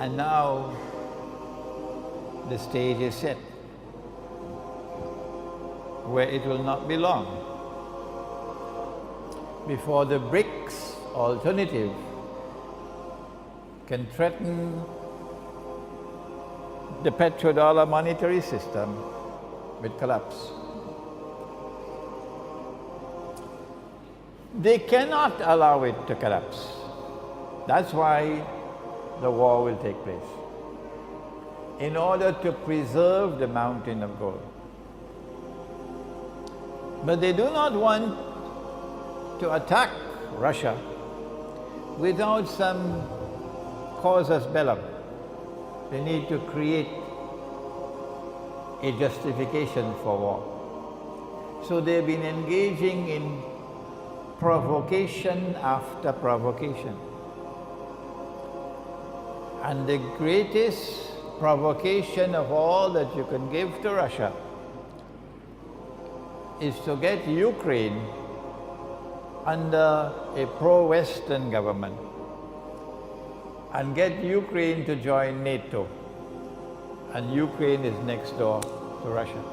And now the stage is set, where it will not be long before the BRICS alternative can threaten the petrodollar monetary system with collapse. They cannot allow it to collapse. That's why the war will take place, in order to preserve the mountain of gold. But they do not want to attack Russia without some casus bellum. They need to create a justification for war. So they've been engaging in provocation after provocation. And the greatest provocation of all that you can give to Russia is to get Ukraine under a pro-Western government and get Ukraine to join NATO. And Ukraine is next door to Russia.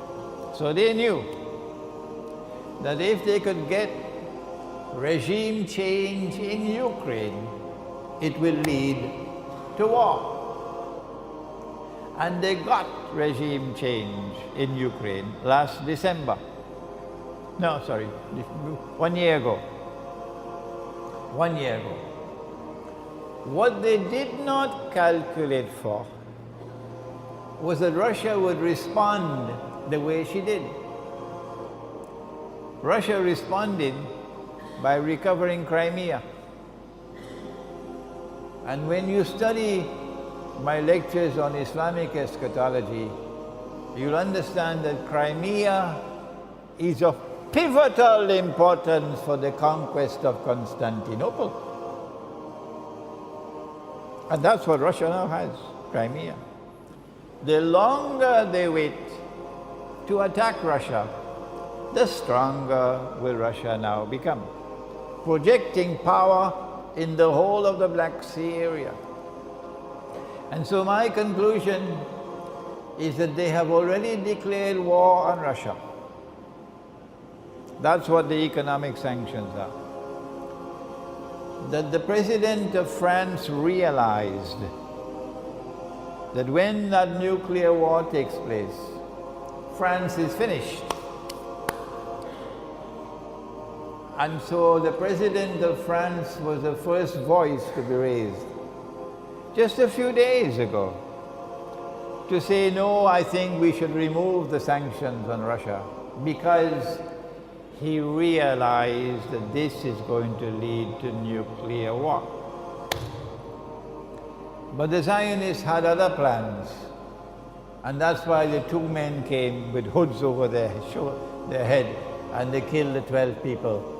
So they knew that if they could get regime change in Ukraine, it will lead to war. And they got regime change in Ukraine last December. No, sorry, 1 year ago. 1 year ago. What they did not calculate for was that Russia would respond the way she did. Russia responded by recovering Crimea. And when you study my lectures on Islamic eschatology, you'll understand that Crimea is of pivotal importance for the conquest of Constantinople. And that's what Russia now has, Crimea. The longer they wait to attack Russia, the stronger will Russia now become, projecting power in the whole of the Black Sea area. And so my conclusion is that they have already declared war on Russia. That's what the economic sanctions are. That the President of France realized that when that nuclear war takes place, France is finished. And so the President of France was the first voice to be raised just a few days ago to say, no, I think we should remove the sanctions on Russia, because he realized that this is going to lead to nuclear war. But the Zionists had other plans, and that's why the two men came with hoods over their head, and they killed the 12 people.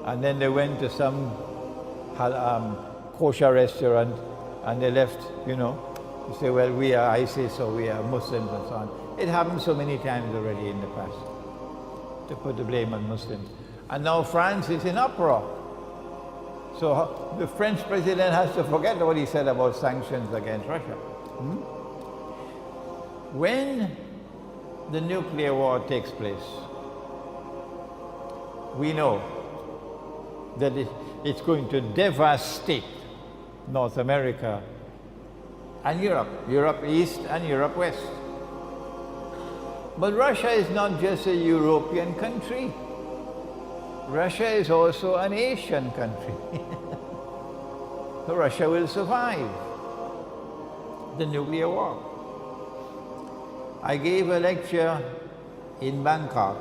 And then they went to some kosher restaurant, and they left, you know, to say, well, we are ISIS or we are Muslims and so on. It happened so many times already in the past, to put the blame on Muslims. And now France is in uproar. So the French president has to forget what he said about sanctions against Russia. When the nuclear war takes place, we know that it's going to devastate North America and Europe, Europe East and Europe West. But Russia is not just a European country. Russia is also an Asian country. So Russia will survive the nuclear war. I gave a lecture in Bangkok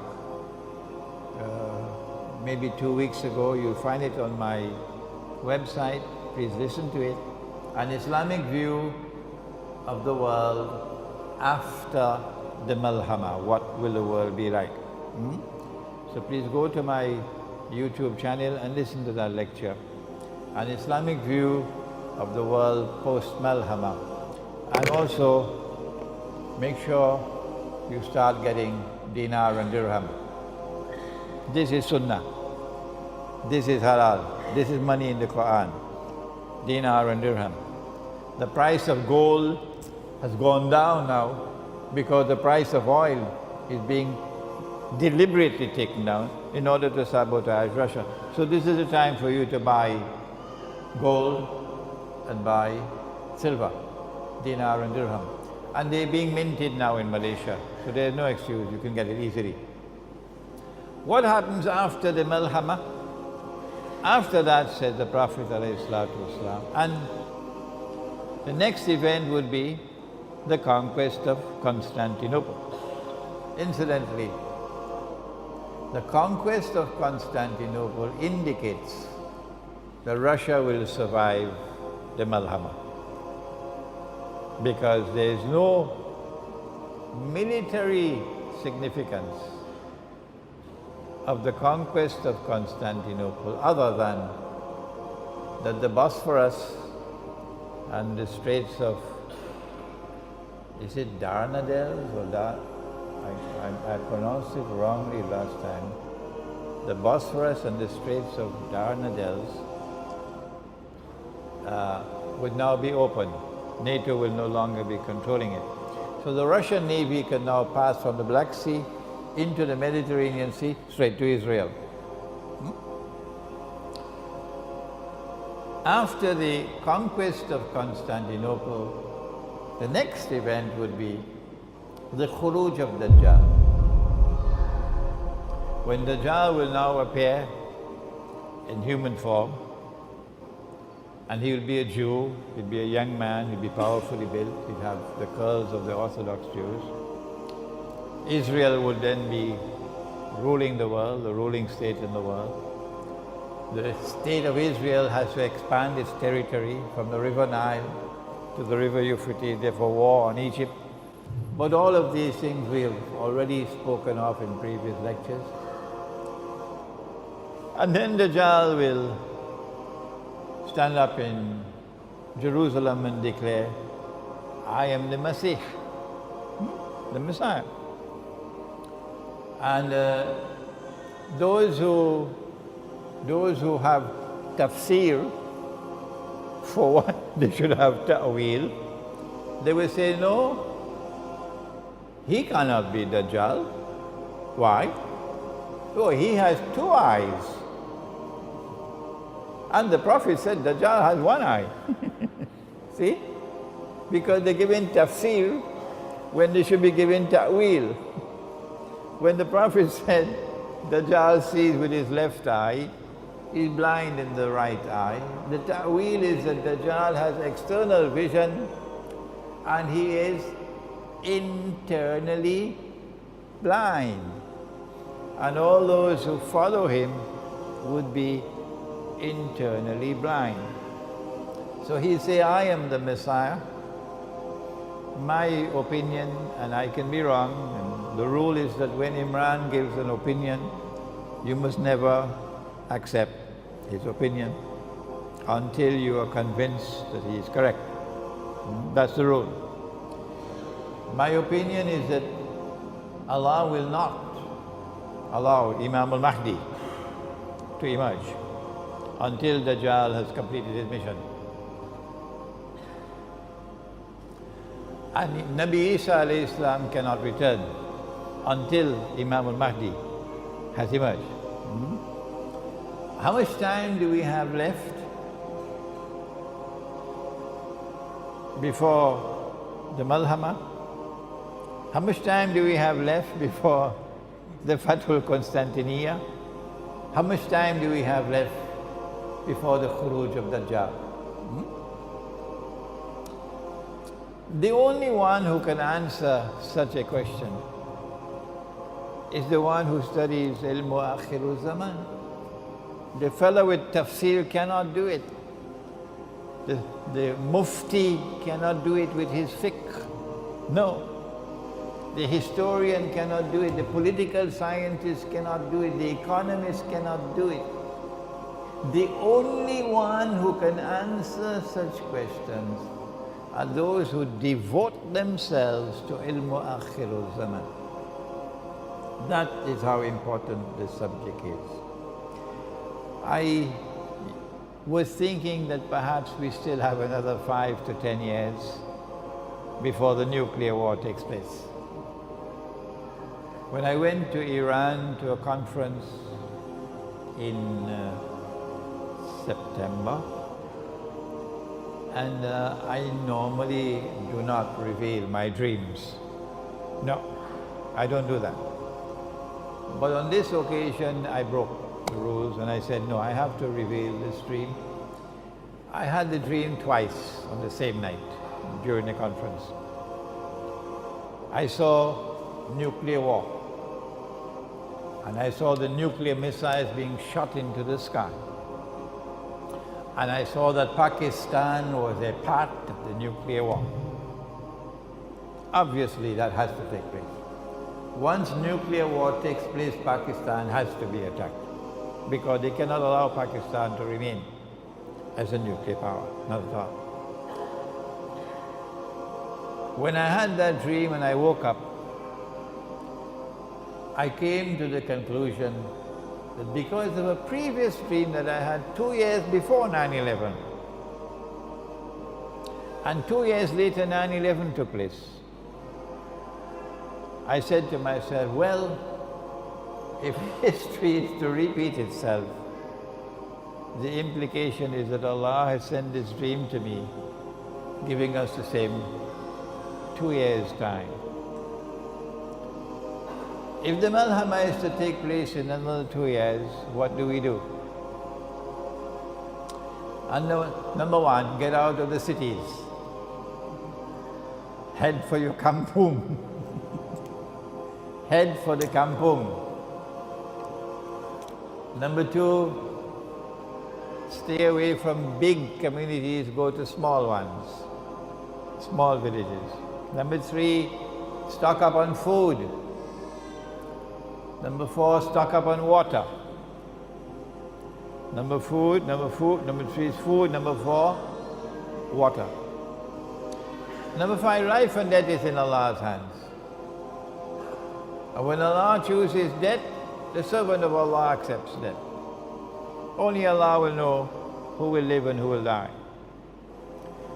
maybe 2 weeks ago. You'll find it on my website. Please listen to it. An Islamic view of the world after the Malhama. What will the world be like? So please go to my YouTube channel and listen to that lecture. An Islamic view of the world post-Malhama. And also make sure you start getting dinar and dirham. This is Sunnah. This is halal. This is money in the Quran. Dinar and dirham. The price of gold has gone down now because the price of oil is being deliberately taken down in order to sabotage Russia. So this is the time for you to buy gold and buy silver, dinar and dirham. And they're being minted now in Malaysia, so there's no excuse, you can get it easily. What happens after the Malhama? After that, said the Prophet ﷺ, and the next event would be the conquest of Constantinople. Incidentally, the conquest of Constantinople indicates that Russia will survive the Malhama, because there is no military significance of the conquest of Constantinople other than that the Bosphorus and the Straits of, is it Dardanelles or I pronounced it wrongly last time. The Bosphorus and the Straits of Dardanelles would now be open. NATO will no longer be controlling it. So the Russian Navy can now pass from the Black Sea into the Mediterranean Sea straight to Israel. After the conquest of Constantinople, the next event would be the Khuruj of Dajjal. When Dajjal will now appear in human form, and he will be a Jew, he'll be a young man, he'll be powerfully built, he'll have the curls of the Orthodox Jews. Israel would then be ruling the world, the ruling state in the world. The state of Israel has to expand its territory from the river Nile to the river Euphrates, therefore war on Egypt. But all of these things we have already spoken of in previous lectures. And then Dajjal will stand up in Jerusalem and declare, I am the Messiah, the Messiah. And those who have tafsir for what they should have ta'wil, they will say, no, he cannot be Dajjal. Why? Oh, he has two eyes. And the Prophet said Dajjal has one eye. See? Because they're given tafsir when they should be given ta'wil. When the Prophet said Dajjal sees with his left eye, he's blind in the right eye, the ta'wil is that Dajjal has external vision and he is internally blind. And all those who follow him would be internally blind. So he'll say, I am the Messiah. My opinion, and I can be wrong, and the rule is that when Imran gives an opinion, you must never accept his opinion until you are convinced that he is correct. That's the rule. My opinion is that Allah will not allow Imam al-Mahdi to emerge until Dajjal has completed his mission. And Nabi Isa alayhi salam cannot return until Imam al-Mahdi has emerged. How much time do we have left before the Malhama? How much time do we have left before the Fathul Constantiniya? How much time do we have left before the Khuruj of Dajjal? The only one who can answer such a question is the one who studies Ilmu Akhiru Zaman. The fellow with tafsir cannot do it. The mufti cannot do it with his fiqh. No. The historian cannot do it. The political scientist cannot do it. The economist cannot do it. The only one who can answer such questions are those who devote themselves to Ilmu Akhirul Zaman. That is how important this subject is. was thinking that perhaps we still have another 5 to 10 years before the nuclear war takes place. When I went to Iran to a conference in September, and I normally do not reveal my dreams. No, I don't do that. But on this occasion, I broke the rules and I said, no, I have to reveal this dream. I had the dream twice on the same night during the conference. I saw nuclear war, and I saw the nuclear missiles being shot into the sky. And I saw that Pakistan was a part of the nuclear war. Obviously, that has to take place. Once nuclear war takes place, Pakistan has to be attacked, because they cannot allow Pakistan to remain as a nuclear power, not at all. When I had that dream and I woke up, I came to the conclusion that because of a previous dream that I had 2 years before 9/11, and 2 years later 9/11 took place, I said to myself, well, if history is to repeat itself, the implication is that Allah has sent this dream to me, giving us the same 2 years' time. If the Malhama is to take place in another 2 years, what do we do? And number one, get out of the cities. Head for your kampung. Head for the kampung. Number two, stay away from big communities, go to small ones, small villages. Number three, stock up on food. Number four, stock up on water. Number three is food. Number four, water. Number five, life and death is in Allah's hands. And when Allah chooses death, the servant of Allah accepts death. Only Allah will know who will live and who will die.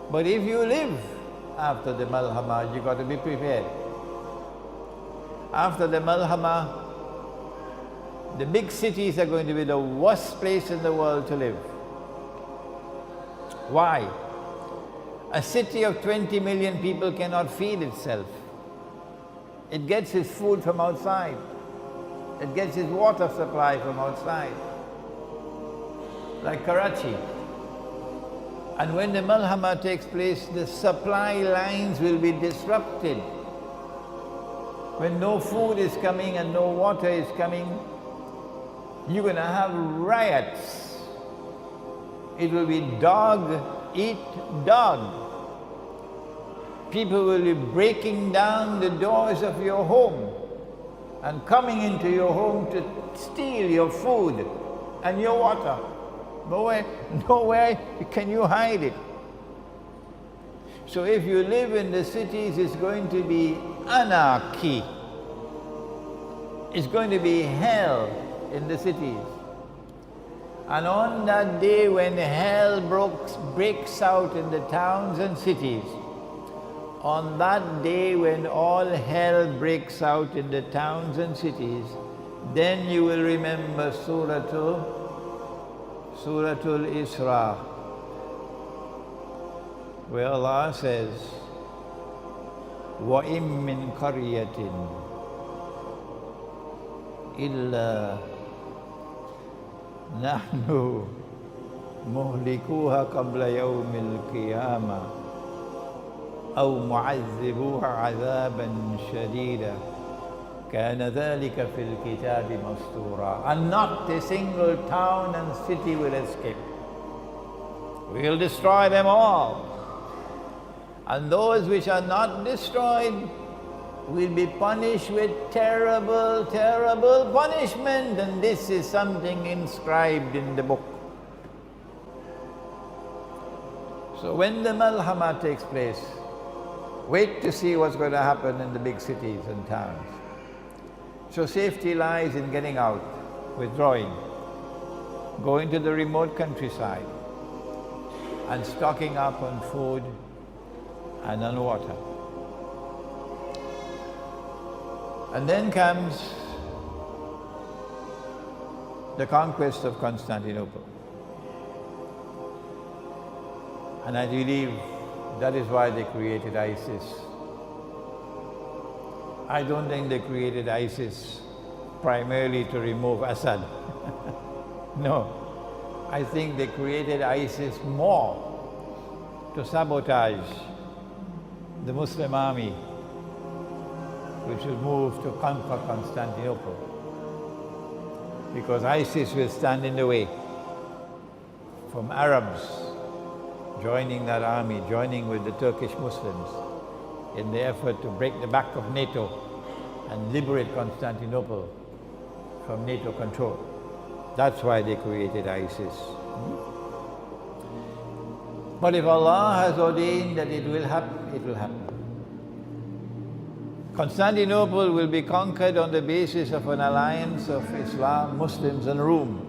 But if you live after the Malhama, you've got to be prepared. After the Malhama, the big cities are going to be the worst place in the world to live. Why? A city of 20 million people cannot feed itself. It gets its food from outside. It gets its water supply from outside. Like Karachi. And when the Malhama takes place, the supply lines will be disrupted. When no food is coming and no water is coming, you're going to have riots. It will be dog eat dog. People will be breaking down the doors of your home and coming into your home to steal your food and your water. Nowhere can you hide it. So if you live in the cities, it's going to be anarchy. It's going to be hell in the cities. And on that day when hell breaks out in the towns and cities, on that day when all hell breaks out in the towns and cities, then you will remember Suratul Isra, where Allah says, وَإِن مِّن قَرْيَةٍ إِلَّا نَحْنُ مُهْلِكُوهَا قَبْلَ يَوْمِ الْقِيَامَةِ أَوْ مُعَذِّبُوهَا عَذَابًا شَدِيدًا كَانَ ذَلِكَ فِي الْكِتَابِ مَسْطُورًا. And not a single town and city will escape. We will destroy them all. And those which are not destroyed will be punished with terrible, terrible punishment. And this is something inscribed in the book. So when the Malhama takes place, wait to see what's going to happen in the big cities and towns. So safety lies in getting out, withdrawing, going to the remote countryside, and stocking up on food and on water. And then comes the conquest of Constantinople. And I believe that is why they created ISIS. I don't think they created ISIS primarily to remove Assad. No, I think they created ISIS more to sabotage the Muslim army, which will move to conquer Constantinople. Because ISIS will stand in the way from Arabs joining that army, joining with the Turkish Muslims in the effort to break the back of NATO and liberate Constantinople from NATO control. That's why they created ISIS. But if Allah has ordained that it will happen, it will happen. Constantinople will be conquered on the basis of an alliance of Islam, Muslims and Rome.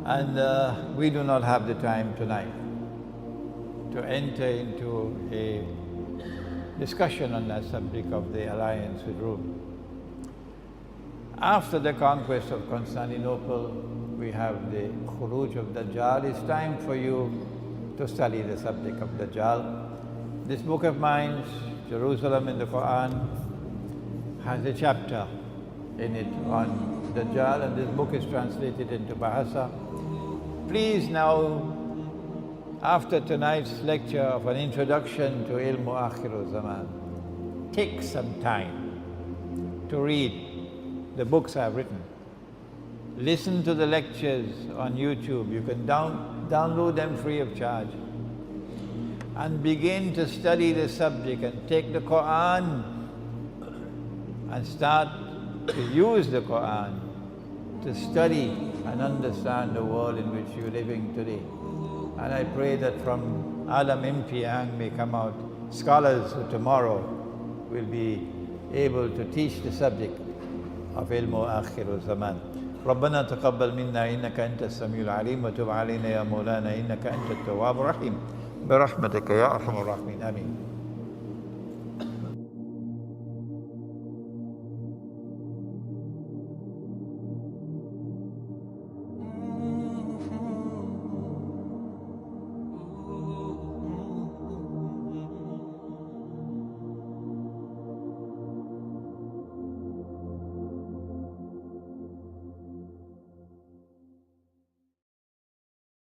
And we do not have the time tonight to enter into a discussion on that subject of the alliance with Rome. After the conquest of Constantinople, we have the Khuruj of Dajjal. It's time for you to study the subject of Dajjal. This book of mine, Jerusalem in the Quran, has a chapter in it on Dajjal, and this book is translated into Bahasa. Please now, after tonight's lecture of an introduction to Ilmu Akhiru Zaman, take some time to read the books I've written. Listen to the lectures on YouTube. You can download them free of charge. And begin to study the subject and take the Quran and start to use the Quran to study and understand the world in which you're living today. And I pray that from Alam Impiang may come out scholars who tomorrow will be able to teach the subject of Ilmu Akhiru Zaman. ربنا تقبل منا إنك أنت السميع العليم وتب علينا يا مولانا إنك أنت التواب الرحيم برحمتك يا أرحم الراحمين آمين.